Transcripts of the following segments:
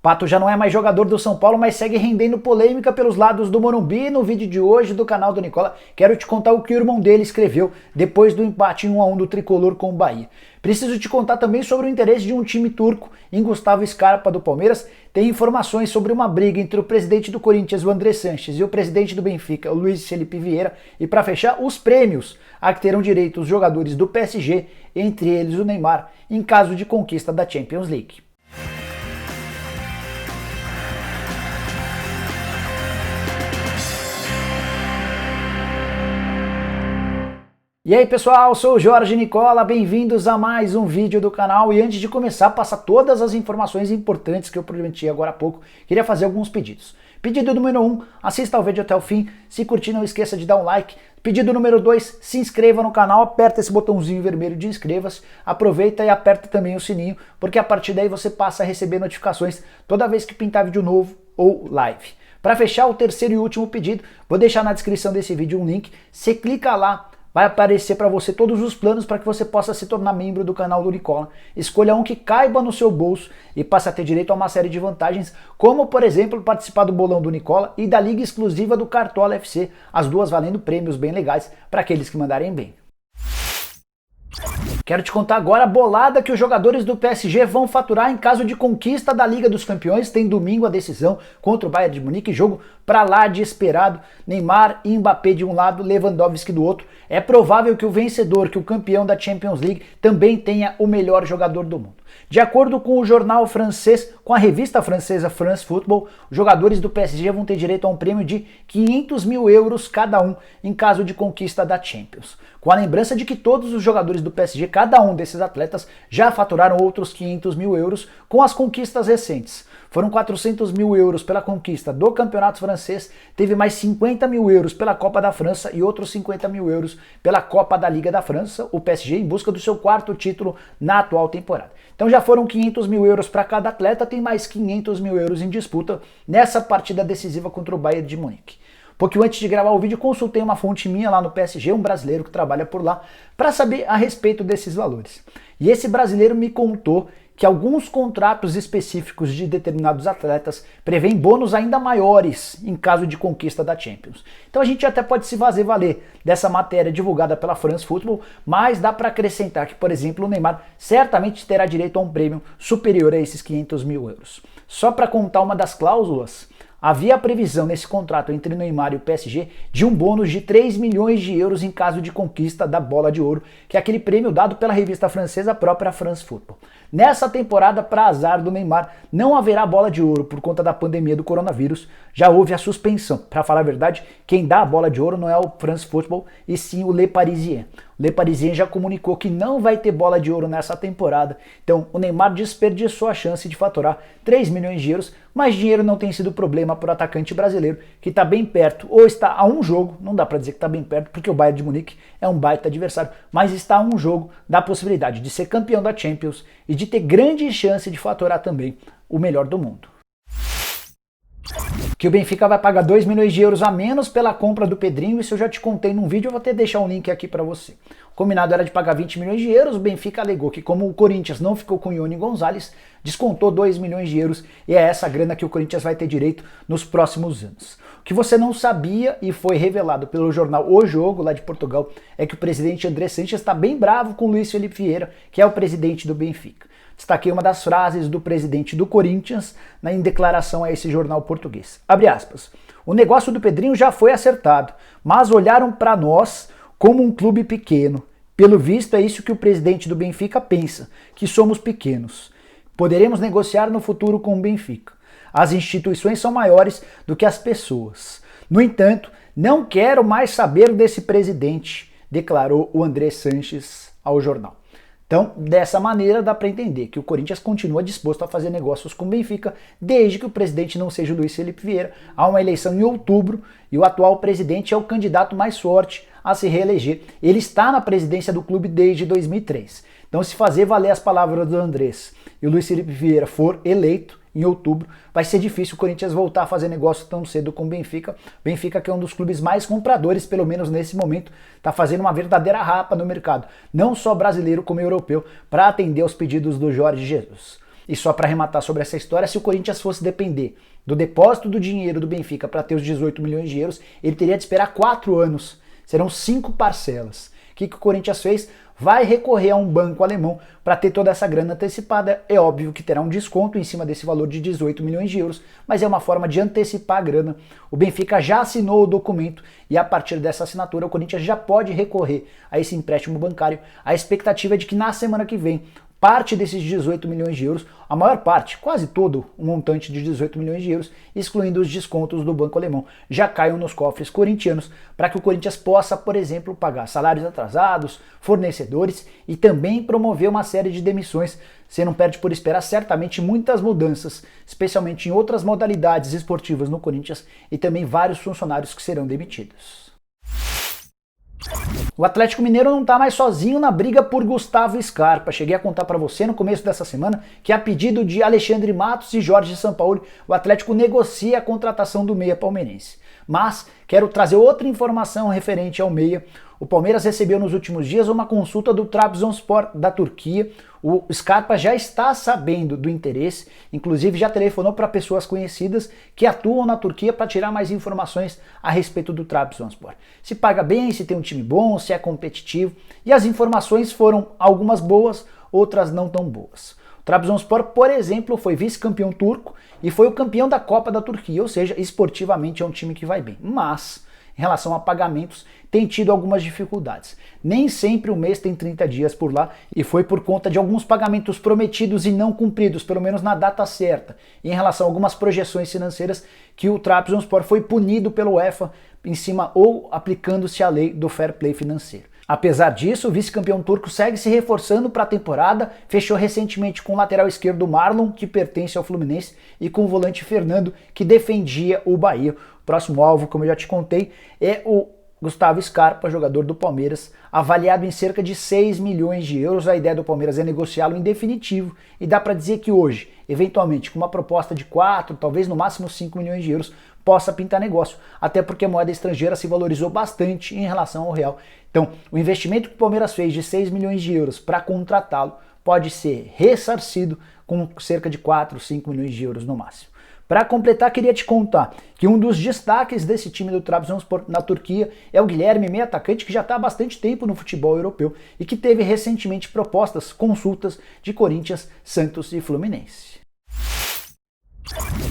Pato já não é mais jogador do São Paulo, mas segue rendendo polêmica pelos lados do Morumbi. No vídeo de hoje do canal do Nicola, quero te contar o que o irmão dele escreveu depois do empate em 1 a 1 do Tricolor com o Bahia. Preciso te contar também sobre o interesse de um time turco em Gustavo Scarpa do Palmeiras. Tem informações sobre uma briga entre o presidente do Corinthians, o André Sanches, e o presidente do Benfica, o Luiz Felipe Vieira. E para fechar, os prêmios a que terão direito os jogadores do PSG, entre eles o Neymar, em caso de conquista da Champions League. E aí pessoal, sou o Jorge Nicola, bem-vindos a mais um vídeo do canal. E antes de começar a passar todas as informações importantes que eu prometi agora há pouco, queria fazer alguns pedidos. Pedido número 1, assista ao vídeo até o fim, se curtir não esqueça de dar um like. Pedido número 2, se inscreva no canal, aperta esse botãozinho vermelho de inscreva-se, aproveita e aperta também o sininho, porque a partir daí você passa a receber notificações toda vez que pintar vídeo novo ou live. Para fechar o terceiro e último pedido, vou deixar na descrição desse vídeo um link, você clica lá, vai aparecer para você todos os planos para que você possa se tornar membro do canal do Nicola. Escolha um que caiba no seu bolso e passe a ter direito a uma série de vantagens, como por exemplo participar do bolão do Nicola e da liga exclusiva do Cartola FC, as duas valendo prêmios bem legais para aqueles que mandarem bem. Quero te contar agora a bolada que os jogadores do PSG vão faturar em caso de conquista da Liga dos Campeões. Tem domingo a decisão contra o Bayern de Munique, jogo pra lá de esperado. Neymar e Mbappé de um lado, Lewandowski do outro. É provável que o vencedor, que o campeão da Champions League, também tenha o melhor jogador do mundo. De acordo com o jornal francês, com a revista francesa France Football, os jogadores do PSG vão ter direito a um prêmio de 500 mil euros cada um em caso de conquista da Champions. Com a lembrança de que todos os jogadores do PSG, cada um desses atletas, já faturaram outros 500 mil euros com as conquistas recentes. Foram 400 mil euros pela conquista do campeonato francês, teve mais 50 mil euros pela Copa da França e outros 50 mil euros pela Copa da Liga da França, o PSG em busca do seu quarto título na atual temporada. Então já foram 500 mil euros para cada atleta, tem mais 500 mil euros em disputa nessa partida decisiva contra o Bayern de Munique. Pouquinho antes de gravar o vídeo, consultei uma fonte minha lá no PSG, um brasileiro que trabalha por lá, para saber a respeito desses valores. E esse brasileiro me contou que alguns contratos específicos de determinados atletas prevêem bônus ainda maiores em caso de conquista da Champions. Então a gente até pode se fazer valer dessa matéria divulgada pela France Football, mas dá para acrescentar que, por exemplo, o Neymar certamente terá direito a um prêmio superior a esses 500 mil euros. Só para contar uma das cláusulas, havia a previsão nesse contrato entre Neymar e o PSG de um bônus de 3 milhões de euros em caso de conquista da Bola de Ouro, que é aquele prêmio dado pela revista francesa própria France Football. Nessa temporada, para azar do Neymar, não haverá Bola de Ouro por conta da pandemia do coronavírus, já houve a suspensão. Para falar a verdade, quem dá a Bola de Ouro não é o France Football e sim o Le Parisien. O Le Parisien já comunicou que não vai ter Bola de Ouro nessa temporada, então o Neymar desperdiçou a chance de faturar 3 milhões de euros, mas dinheiro não tem sido problema para o atacante brasileiro, que está bem perto, ou está a um jogo, não dá para dizer que está bem perto, porque o Bayern de Munique é um baita adversário, mas está a um jogo da possibilidade de ser campeão da Champions e de ter grande chance de faturar também o melhor do mundo. Que o Benfica vai pagar 2 milhões de euros a menos pela compra do Pedrinho, isso eu já te contei num vídeo, eu vou até deixar um link aqui para você. O combinado era de pagar 20 milhões de euros, o Benfica alegou que como o Corinthians não ficou com o Ione Gonzalez, descontou 2 milhões de euros e é essa grana que o Corinthians vai ter direito nos próximos anos. O que você não sabia e foi revelado pelo jornal O Jogo, lá de Portugal, é que o presidente André Sanches está bem bravo com o Luiz Felipe Vieira, que é o presidente do Benfica. Destaquei uma das frases do presidente do Corinthians em declaração a esse jornal português. Abre aspas. O negócio do Pedrinho já foi acertado, mas olharam para nós como um clube pequeno. Pelo visto é isso que o presidente do Benfica pensa, que somos pequenos. Poderemos negociar no futuro com o Benfica. As instituições são maiores do que as pessoas. No entanto, não quero mais saber desse presidente, declarou o André Sanches ao jornal. Então, dessa maneira dá para entender que o Corinthians continua disposto a fazer negócios com o Benfica, desde que o presidente não seja o Luiz Felipe Vieira. Há uma eleição em outubro e o atual presidente é o candidato mais forte a se reeleger. Ele está na presidência do clube desde 2003. Então, se fazer valer as palavras do Andrés e o Luiz Felipe Vieira for eleito em outubro, vai ser difícil o Corinthians voltar a fazer negócio tão cedo com o Benfica. Benfica, que é um dos clubes mais compradores, pelo menos nesse momento, está fazendo uma verdadeira rapa no mercado, não só brasileiro como europeu, para atender aos pedidos do Jorge Jesus. E só para arrematar sobre essa história, se o Corinthians fosse depender do depósito do dinheiro do Benfica para ter os 18 milhões de euros, ele teria de esperar 4 anos. Serão 5 parcelas. O que o Corinthians fez? Vai recorrer a um banco alemão para ter toda essa grana antecipada. É óbvio que terá um desconto em cima desse valor de 18 milhões de euros, mas é uma forma de antecipar a grana. O Benfica já assinou o documento e a partir dessa assinatura o Corinthians já pode recorrer a esse empréstimo bancário. A expectativa é de que na semana que vem parte desses 18 milhões de euros, a maior parte, quase todo o montante de 18 milhões de euros, excluindo os descontos do banco alemão, já caiam nos cofres corintianos para que o Corinthians possa, por exemplo, pagar salários atrasados, fornecedores e também promover uma série de demissões. Você não perde por esperar certamente muitas mudanças, especialmente em outras modalidades esportivas no Corinthians e também vários funcionários que serão demitidos. O Atlético Mineiro não está mais sozinho na briga por Gustavo Scarpa. Cheguei a contar para você no começo dessa semana que, a pedido de Alexandre Matos e Jorge Sampaoli, o Atlético negocia a contratação do meia palmeirense. Mas quero trazer outra informação referente ao meia. O Palmeiras recebeu nos últimos dias uma consulta do Trabzonspor da Turquia. O Scarpa já está sabendo do interesse, inclusive já telefonou para pessoas conhecidas que atuam na Turquia para tirar mais informações a respeito do Trabzonspor. Se paga bem, se tem um time bom, se é competitivo, e as informações foram algumas boas, outras não tão boas. O Trabzonspor, por exemplo, foi vice-campeão turco e foi o campeão da Copa da Turquia, ou seja, esportivamente é um time que vai bem. Mas, em relação a pagamentos, tem tido algumas dificuldades. Nem sempre o mês tem 30 dias por lá e foi por conta de alguns pagamentos prometidos e não cumpridos, pelo menos na data certa. E em relação a algumas projeções financeiras que o Trabzonspor foi punido pelo UEFA em cima ou aplicando-se a lei do fair play financeiro. Apesar disso, o vice-campeão turco segue se reforçando para a temporada, fechou recentemente com o lateral esquerdo Marlon, que pertence ao Fluminense, e com o volante Fernando, que defendia o Bahia. O próximo alvo, como eu já te contei, é o Gustavo Scarpa, jogador do Palmeiras, avaliado em cerca de 6 milhões de euros. A ideia do Palmeiras é negociá-lo em definitivo e dá para dizer que hoje, eventualmente, com uma proposta de 4, talvez no máximo 5 milhões de euros, possa pintar negócio, até porque a moeda estrangeira se valorizou bastante em relação ao real. Então, o investimento que o Palmeiras fez de 6 milhões de euros para contratá-lo pode ser ressarcido com cerca de 4, 5 milhões de euros no máximo. Para completar, queria te contar que um dos destaques desse time do Trabzonspor na Turquia é o Guilherme, meio atacante, que já está há bastante tempo no futebol europeu e que teve recentemente propostas, consultas de Corinthians, Santos e Fluminense.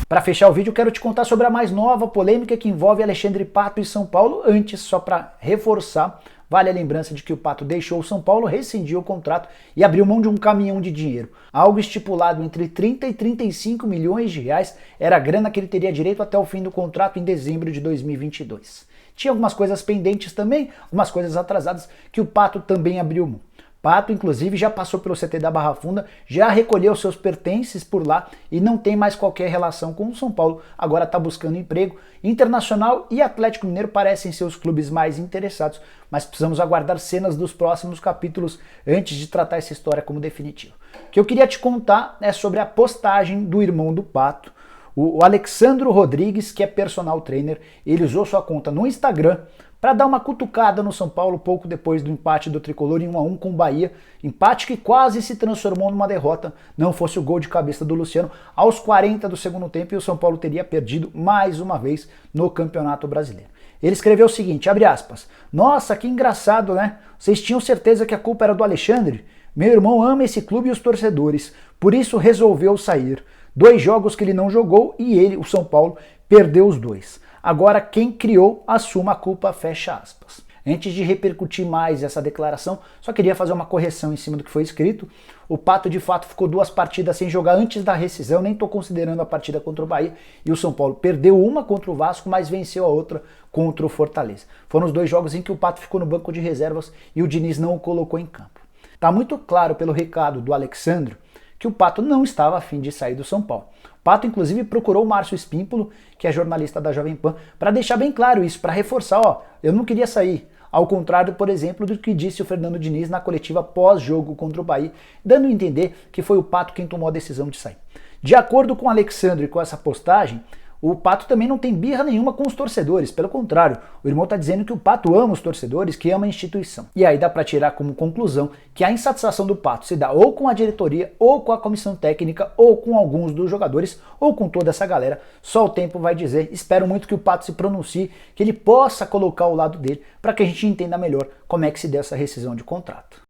Para fechar o vídeo, quero te contar sobre a mais nova polêmica que envolve Alexandre Pato e São Paulo. Antes, só para reforçar, vale a lembrança de que o Pato deixou o São Paulo, rescindiu o contrato e abriu mão de um caminhão de dinheiro. Algo estipulado entre 30 e 35 milhões de reais era a grana que ele teria direito até o fim do contrato em dezembro de 2022. Tinha algumas coisas pendentes também, algumas coisas atrasadas que o Pato também abriu mão. Pato, inclusive, já passou pelo CT da Barra Funda, já recolheu seus pertences por lá e não tem mais qualquer relação com o São Paulo. Agora está buscando emprego. Internacional e Atlético Mineiro parecem ser os clubes mais interessados, mas precisamos aguardar cenas dos próximos capítulos antes de tratar essa história como definitiva. O que eu queria te contar é sobre a postagem do irmão do Pato, o Alexandro Rodrigues, que é personal trainer. Ele usou sua conta no Instagram para dar uma cutucada no São Paulo pouco depois do empate do Tricolor em 1-1 com o Bahia, empate que quase se transformou numa derrota, não fosse o gol de cabeça do Luciano aos 40 do segundo tempo, e o São Paulo teria perdido mais uma vez no Campeonato Brasileiro. Ele escreveu o seguinte, abre aspas, nossa, que engraçado, né? Vocês tinham certeza que a culpa era do Alexandre? Meu irmão ama esse clube e os torcedores, por isso resolveu sair. 2 jogos que ele não jogou e ele, o São Paulo, perdeu os 2. Agora quem criou assuma a culpa, fecha aspas. Antes de repercutir mais essa declaração, só queria fazer uma correção em cima do que foi escrito. O Pato de fato ficou 2 partidas sem jogar antes da rescisão, nem estou considerando a partida contra o Bahia, e o São Paulo perdeu uma contra o Vasco, mas venceu a outra contra o Fortaleza. Foram os 2 jogos em que o Pato ficou no banco de reservas e o Diniz não o colocou em campo. Está muito claro pelo recado do Alexandre que o Pato não estava a fim de sair do São Paulo. O Pato, inclusive, procurou o Márcio Espímpolo, que é jornalista da Jovem Pan, para deixar bem claro isso, para reforçar, ó, eu não queria sair. Ao contrário, por exemplo, do que disse o Fernando Diniz na coletiva pós-jogo contra o Bahia, dando a entender que foi o Pato quem tomou a decisão de sair. De acordo com o Alexandre e com essa postagem, o Pato também não tem birra nenhuma com os torcedores, pelo contrário, o irmão está dizendo que o Pato ama os torcedores, que ama a instituição. E aí dá para tirar como conclusão que a insatisfação do Pato se dá ou com a diretoria, ou com a comissão técnica, ou com alguns dos jogadores, ou com toda essa galera. Só o tempo vai dizer. Espero muito que o Pato se pronuncie, que ele possa colocar o lado dele, para que a gente entenda melhor como é que se deu essa rescisão de contrato.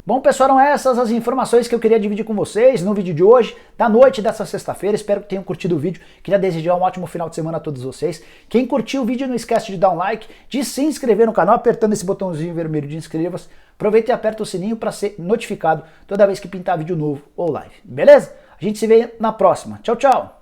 Bom, pessoal, eram essas as informações que eu queria dividir com vocês no vídeo de hoje, da noite dessa sexta-feira. Espero que tenham curtido o vídeo. Queria desejar um ótimo final de semana a todos vocês. Quem curtiu o vídeo, não esquece de dar um like, de se inscrever no canal, apertando esse botãozinho vermelho de inscreva-se. Aproveita e aperta o sininho para ser notificado toda vez que pintar vídeo novo ou live. Beleza? A gente se vê na próxima. Tchau, tchau!